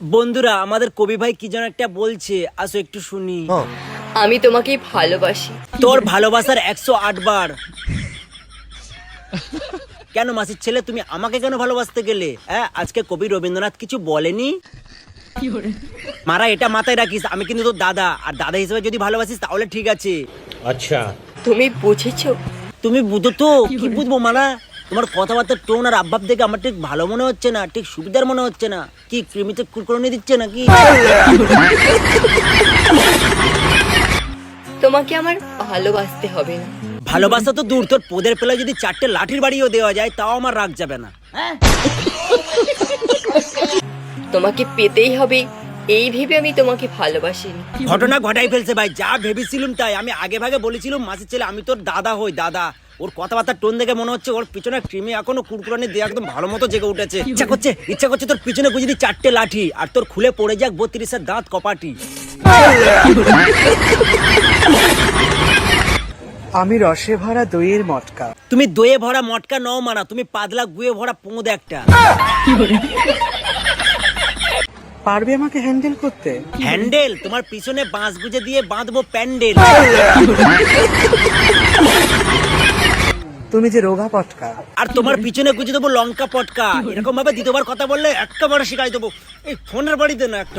বন্ধুরা আমাদের কবি ভাই কি যেন একটা বলছে, আসো একটু শুনি। আমি তোমাকে ভালোবাসি। তোর ভালোবাসার 108 বার। কেন মাসির ছেলে, তুমি আমাকে কেন ভালোবাসতে গেলে? হ্যাঁ, আজকে কবি রবীন্দ্রনাথ কিছু বলেনি? মারা, এটা মাথায় রাখিস, আমি কিন্তু তোর দাদা, আর দাদা হিসেবে যদি ভালোবাসিস তাহলে ঠিক আছে। আচ্ছা, তুমি বুঝেছো? তুমি বুঝো তো? কি বুঝবো মারা, তোমার কথাবার্তার টোন আর আব্বাব দেখে আমার ঠিক ভালো মনে হচ্ছে না, ঠিক সুবিধার মনে হচ্ছে না। কি কৃমিতে কুরকুরনি দিচ্ছে নাকি? তোমাকে আমার ভালোবাসতে হবে না। ভালোবাসা তো দূর, তোর পোদের পেলে যদি 4টে লাঠির বাড়িও দেওয়া যায় তাও আমার রাগ যাবে না। তোমাকে পেতেই হবে এই ভেবে আমি তোমাকে ভালোবাসিনি। ঘটনা ঘটাই ফেলছে ভাই, যা ভেবেছিলাম তাই। আমি আগে ভাগে বলেছিলাম মাসির ছেলে আমি তোর দাদা হই, দাদা। ওর কথাবার্তার টোন দেখে মনে হচ্ছে ওর পিছনে কৃমি এখনো কুরকুরানি দিয়ে একদম ভালো মতো জেগে উঠেছে। ইচ্ছা করছে তোর পিছনে গুজি 4টে লাঠি, আর তোর খুলে পড়ে যাক 32-এর দাঁত কপাটি। আমি রসে ভরা দইয়ের মটকা। তুমি দইয়ে ভরা মটকা নও মারা, তুমি পাতলা গুয়ে ভরা পোঁদ একটা। পারবে আমাকে হ্যান্ডেল করতে? হ্যান্ডেল? তোমার পিছনে বাঁশ গুজে দিয়ে বাঁধবো প্যান্ডেল। তুমি যে রোগা পটকা। আর তোমার পিছনে গুজে দেবো লঙ্কা পটকা। এরকম ভাবে দ্বিতীয়বার কথা বললে একেবারে শিখাই দেবো। এই ফোনের বাড়িতে না একটা।